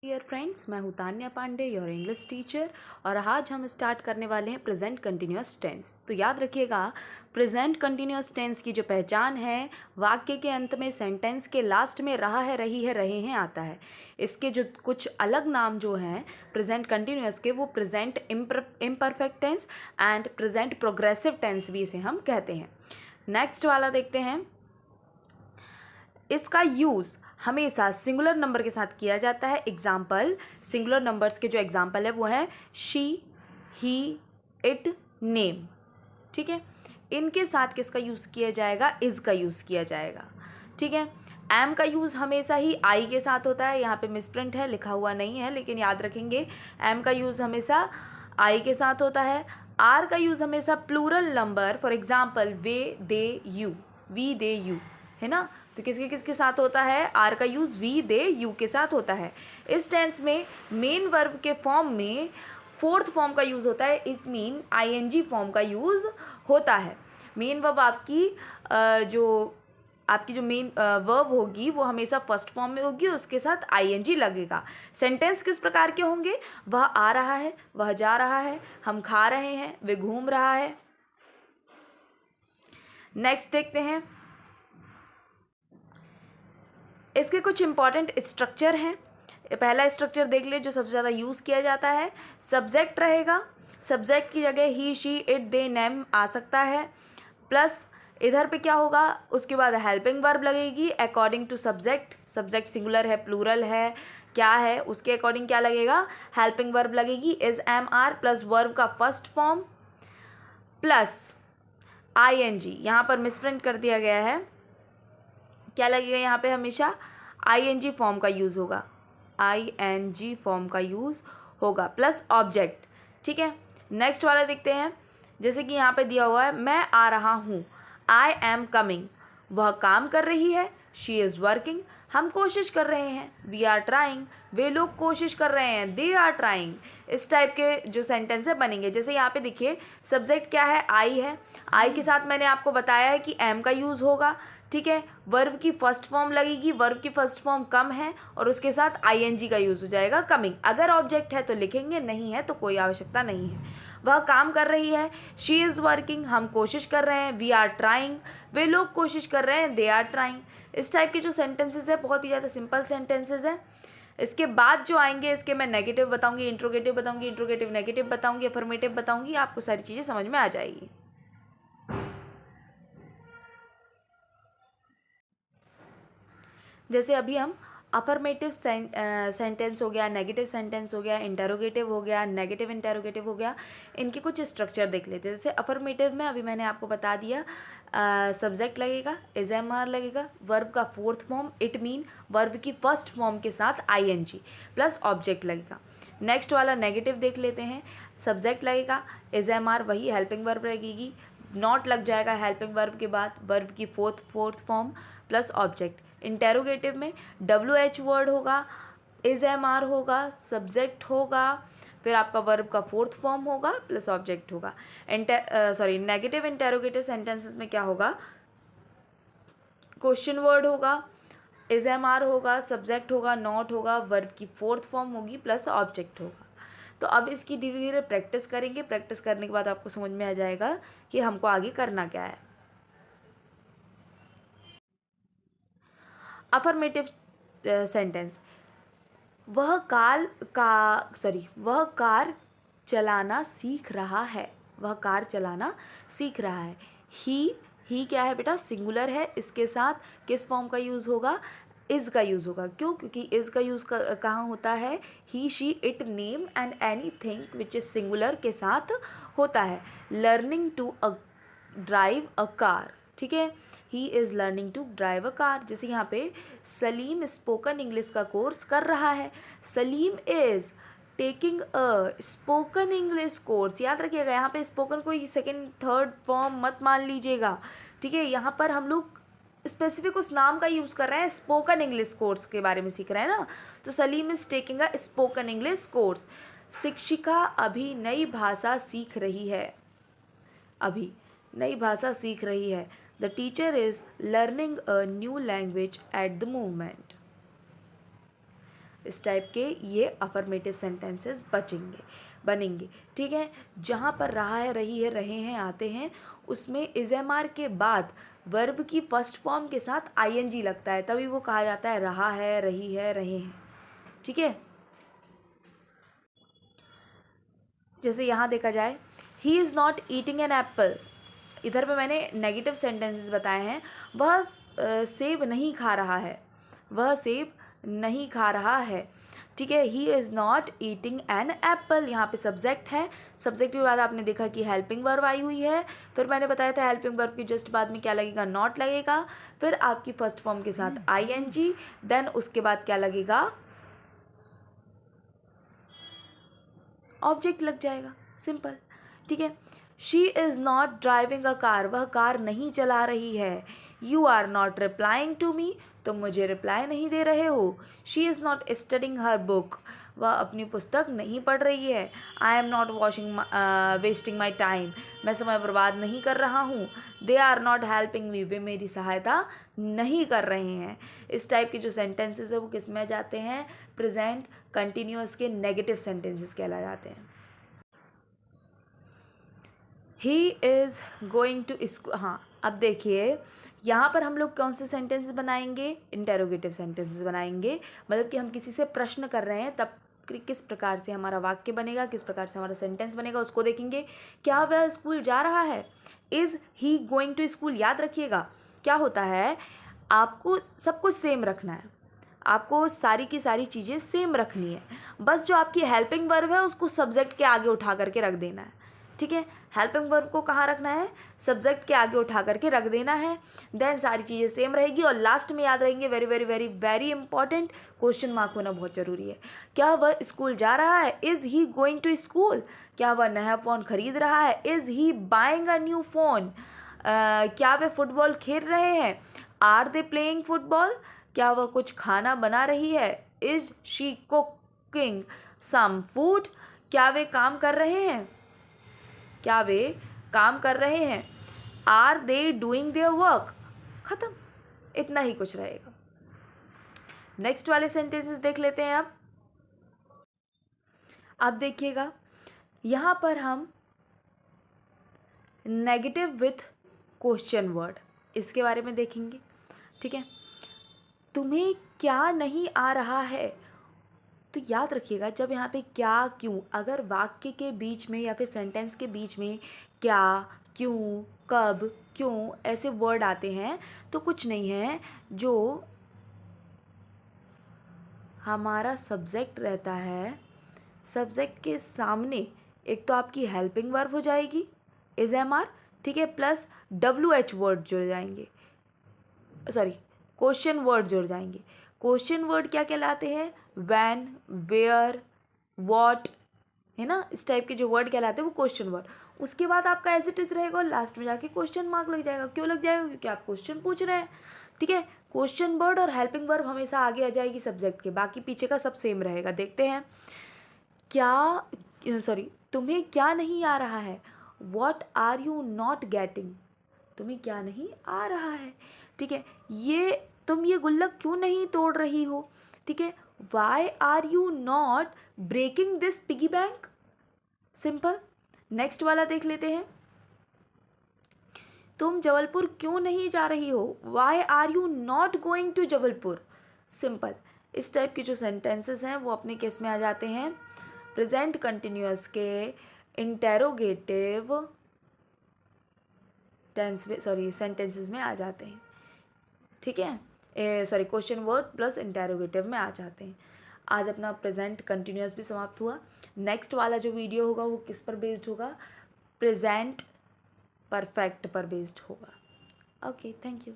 Dear friends, मैं हूँ Tanya Pandey, your English teacher. और आज हम स्टार्ट करने वाले हैं प्रेजेंट कंटिन्यूअस टेंस। तो याद रखिएगा, प्रेजेंट कंटिन्यूअस टेंस की जो पहचान है, वाक्य के अंत में, सेंटेंस के लास्ट में रहा है, रही है, रहे हैं आता है। इसके जो कुछ अलग नाम जो हैं प्रेजेंट कंटिन्यूअस के, वो present imperfect tense and present progressive tense भी इसे हम कहते हैं। नेक्स्ट वाला देखते हैं। इसका यूज़ हमेशा सिंगुलर नंबर के साथ किया जाता है। एग्जाम्पल, सिंगुलर नंबर्स के जो एग्जाम्पल है वो है शी, ही, इट, नेम। ठीक है, इनके साथ किसका यूज़ किया जाएगा? इज़ का यूज़ किया जाएगा। ठीक है, एम का यूज़ हमेशा ही आई के साथ होता है। यहाँ पे मिसप्रिंट है, लिखा हुआ नहीं है, लेकिन याद रखेंगे एम का यूज़ हमेशा आई के साथ होता है। आर का यूज़ हमेशा plural number, for example we, they, you, we, they, you, है ना। तो किसके किसके साथ होता है? आर का यूज़ वी, दे, यू के साथ होता है। इस टेंस में मेन वर्ब के फॉर्म में फोर्थ फॉर्म का यूज़ होता है। इट मीन आईएनजी फॉर्म का यूज़ होता है। मेन वर्ब आपकी जो मेन वर्ब होगी वो हमेशा फर्स्ट फॉर्म में होगी, उसके साथ आईएनजी लगेगा। सेंटेंस किस प्रकार के होंगे? वह आ रहा है, वह जा रहा है, हम खा रहे हैं, वे घूम रहा है। नेक्स्ट देखते हैं, इसके कुछ इंपॉर्टेंट स्ट्रक्चर हैं। पहला स्ट्रक्चर देख ले जो सबसे ज़्यादा यूज़ किया जाता है। सब्जेक्ट रहेगा, सब्जेक्ट की जगह he, she, it, they, name आ सकता है। प्लस इधर पे क्या होगा? उसके बाद हेल्पिंग वर्ब लगेगी according to subject. Subject singular है, प्लूरल है, क्या है, उसके अकॉर्डिंग क्या लगेगा? हेल्पिंग वर्ब लगेगी। Is, am, are plus verb का फर्स्ट फॉर्म प्लस आईएनजी। यहाँ पर मिसप्रिंट कर दिया गया है, क्या लगेगा यहाँ पे? हमेशा आईएनजी फॉर्म का यूज़ होगा, आईएनजी फॉर्म का यूज़ होगा प्लस ऑब्जेक्ट। ठीक है, नेक्स्ट वाला देखते हैं। जैसे कि यहाँ पे दिया हुआ है मैं आ रहा हूँ, आई एम कमिंग। वह काम कर रही है, शी इज़ वर्किंग। हम कोशिश कर रहे हैं, वी आर ट्राइंग। वे लोग कोशिश कर रहे हैं, दे आर ट्राइंग। इस टाइप के जो सेंटेंस है बनेंगे। जैसे यहाँ पे देखिए, सब्जेक्ट क्या है? आई है। आई के साथ मैंने आपको बताया है कि एम का यूज़ होगा। ठीक है, वर्ब की फर्स्ट फॉर्म लगेगी, वर्ब की फर्स्ट फॉर्म कम है और उसके साथ आईएनजी का यूज़ हो जाएगा, कमिंग। अगर ऑब्जेक्ट है तो लिखेंगे, नहीं है तो कोई आवश्यकता नहीं है। वह काम कर रही है, शी इज़ वर्किंग। हम कोशिश कर रहे हैं, वी आर ट्राइंग। वे लोग कोशिश कर रहे हैं, दे आर ट्राइंग। इस टाइप के जो सेंटेंसेस है बहुत ही ज़्यादा सिंपल सेंटेंसेस हैं। इसके बाद जो आएंगे, इसके मैं नेगेटिव बताऊंगी, इंट्रोगेटिव बताऊंगी, इंट्रोगेटिव नेगेटिव बताऊंगी, अफर्मेटिव बताऊंगी, आपको सारी चीज़ें समझ में आ जाएगी। जैसे अभी हम अफर्मेटिव सेंटेंस हो गया, नेगेटिव सेंटेंस हो गया, इंटेरोगेटिव हो गया, नेगेटिव इंटेरोगेटिव हो गया, इनके कुछ स्ट्रक्चर देख लेते हैं। जैसे अफर्मेटिव में अभी मैंने आपको बता दिया, सब्जेक्ट लगेगा, इज, एम, आर लगेगा, वर्ब का fourth form, it mean verb की फर्स्ट फॉर्म के साथ आईएनजी प्लस ऑब्जेक्ट लगेगा। नेक्स्ट वाला नेगेटिव देख लेते हैं। सब्जेक्ट लगेगा, इज, एम, आर, वही हेल्पिंग वर्ब लगेगी, नॉट लग जाएगा हेल्पिंग वर्ब के बाद, वर्ब की fourth form plus object. Interrogative में डब्ल्यू एच वर्ड होगा, इज, एम, आर होगा, सब्जेक्ट होगा, फिर आपका वर्ब का फोर्थ फॉर्म होगा प्लस ऑब्जेक्ट होगा। नेगेटिव इंटेरोगेटिव सेंटेंसेस में क्या होगा? क्वेश्चन वर्ड होगा, इज, एम, आर होगा, सब्जेक्ट होगा, नॉट होगा, वर्ब की फोर्थ फॉर्म होगी प्लस ऑब्जेक्ट होगा। तो अब इसकी धीरे धीरे प्रैक्टिस करेंगे। प्रैक्टिस करने के बाद आपको समझ में आ जाएगा कि हमको आगे करना क्या है। अफर्मेटिव सेंटेंस, वह कार चलाना सीख रहा है। वह कार चलाना सीख रहा है। ही क्या है बेटा? सिंगुलर है, इसके साथ किस फॉर्म का यूज़ होगा? इज़ का यूज़ होगा। क्यों? क्योंकि इज़ का यूज़ कहाँ होता है? He, she, it, name and anything which is singular के साथ होता है। Learning to drive a car, ठीक है, he is learning to drive a car. जैसे यहाँ पे सलीम स्पोकन इंग्लिश का कोर्स कर रहा है, Salim is taking a spoken English course. याद रखिएगा, यहाँ पे स्पोकन कोई सेकेंड थर्ड फॉर्म मत मान लीजिएगा, ठीक है। यहाँ पर हम लोग स्पेसिफिक उस नाम का यूज़ कर रहे हैं, स्पोकन इंग्लिश कोर्स के बारे में सीख रहे हैं ना। तो Salim is taking a spoken English course. शिक्षिका अभी नई भाषा सीख रही है, अभी नई भाषा सीख रही है। The teacher is learning a new language at the moment. इस टाइप के ये अफर्मेटिव सेंटेंसेस बनेंगे। ठीक है, जहाँ पर रहा है, रही है, रहे हैं, आते हैं, उसमें इज एम आर के बाद वर्ब की फर्स्ट फॉर्म के साथ आईएनजी लगता है, तभी वो कहा जाता है रहा है, रही है, रहे हैं। ठीक है, जैसे यहाँ देखा जाए, he is not eating an apple. इधर पे मैंने नेगेटिव सेंटेंसेस बताए हैं। वह सेब नहीं खा रहा है, वह सेब नहीं खा रहा है। ठीक है, he is not eating an apple, यहाँ पे सब्जेक्ट है। सब्जेक्ट के बाद आपने देखा कि हेल्पिंग वर्ब आई हुई है। फिर मैंने बताया था हेल्पिंग वर्ब के जस्ट बाद में क्या लगेगा, नॉट लगेगा। फिर आपकी फर्स्ट फॉर्म के साथ आईएनजी, देन उसके बाद क्या लगेगा, ऑब्जेक्ट लग जाएगा, सिंपल। ठीक है, she is not driving a car, वह कार नहीं चला रही है। You are not replying to me, तुम मुझे रिप्लाई नहीं दे रहे हो। She is not studying her book, वह अपनी पुस्तक नहीं पढ़ रही है। I am not wasting my time, मैं समय बर्बाद नहीं कर रहा हूँ। They are not helping me, वे मेरी सहायता नहीं कर रहे हैं। इस टाइप के जो सेंटेंसेस है वो किस में जाते हैं, प्रेजेंट कंटिन्यूअस के नेगेटिव सेंटेंसेस कहला जाते हैं। He is going to school. हाँ, अब देखिए यहाँ पर हम लोग कौन से सेंटेंसेस बनाएंगे, इंटेरोगेटिव सेंटेंसेस बनाएंगे। मतलब कि हम किसी से प्रश्न कर रहे हैं, तब किस प्रकार से हमारा वाक्य बनेगा, किस प्रकार से हमारा सेंटेंस बनेगा, उसको देखेंगे। क्या वह स्कूल जा रहा है, is he going to school. याद रखिएगा क्या होता है, आपको सब कुछ सेम रखना है, आपको सारी की सारी चीज़ें सेम रखनी है। बस जो आपकी हेल्पिंग वर्ब है उसको सब्जेक्ट के आगे उठा करके रख देना है। ठीक है, हेल्पिंग वर्ब को कहाँ रखना है, सब्जेक्ट के आगे उठा करके रख देना है। देन सारी चीज़ें सेम रहेगी और लास्ट में याद रहेंगे, very very very very important, question mark होना बहुत ज़रूरी है। क्या वह स्कूल जा रहा है, is he going to school. क्या वह नया फ़ोन खरीद रहा है, is he buying a new phone. क्या वे फुटबॉल खेल रहे हैं, आर दे प्लेइंग फुटबॉल। क्या वह कुछ खाना बना रही है, is she cooking some food. क्या वे काम कर रहे हैं, क्या वे काम कर रहे हैं, are they doing their work. ख़त्म, इतना ही कुछ रहेगा। नेक्स्ट वाले सेंटेंसेस देख लेते हैं। अब देखिएगा यहाँ पर हम नेगेटिव विथ क्वेश्चन वर्ड इसके बारे में देखेंगे। ठीक है, तुम्हें क्या नहीं आ रहा है। तो याद रखिएगा जब यहाँ पे क्या, क्यों, अगर वाक्य के बीच में या फिर सेंटेंस के बीच में क्या, क्यों, कब, क्यों ऐसे वर्ड आते हैं तो कुछ नहीं है, जो हमारा सब्जेक्ट रहता है, सब्जेक्ट के सामने एक तो आपकी हेल्पिंग वर्ब हो जाएगी इज एम आर, ठीक है, प्लस डब्ल्यू एच वर्ड जुड़ जाएंगे, सॉरी क्वेश्चन वर्ड जुड़ जाएंगे। क्वेश्चन वर्ड क्या कहलाते हैं, व्हेन, वेयर, व्हाट, है ना, इस टाइप के जो वर्ड कहलाते हैं वो क्वेश्चन वर्ड। उसके बाद आपका एज इट इज रहेगा और लास्ट में जाके क्वेश्चन मार्क लग जाएगा। क्यों लग जाएगा, क्योंकि आप क्वेश्चन पूछ रहे हैं। ठीक है, क्वेश्चन वर्ड और हेल्पिंग वर्ब हमेशा आगे आ जाएगी सब्जेक्ट के, बाकी पीछे का सब सेम रहेगा। देखते हैं, क्या, सॉरी, तुम्हें क्या नहीं आ रहा है, what are you not getting. तुम्हें क्या नहीं आ रहा है, ठीक है, ये तुम ये गुल्लक क्यों नहीं तोड़ रही हो, ठीक है, why are you not breaking this piggy bank. Simple. Next वाला देख लेते हैं, तुम जबलपुर क्यों नहीं जा रही हो, why are you not going to Jabalpur. Simple. इस टाइप के जो सेंटेंसेस हैं वो अपने केस में आ जाते हैं प्रेजेंट कंटिन्यूअस के इंटेरोगेटिव टेंस में, सॉरी सेंटेंसेस में आ जाते हैं। ठीक है, sorry question word plus interrogative में आ जाते हैं। आज अपना प्रेजेंट कंटिन्यूअस भी समाप्त हुआ। नेक्स्ट वाला जो वीडियो होगा वो किस पर बेस्ड होगा, प्रेजेंट परफेक्ट पर बेस्ड होगा। Okay, thank you.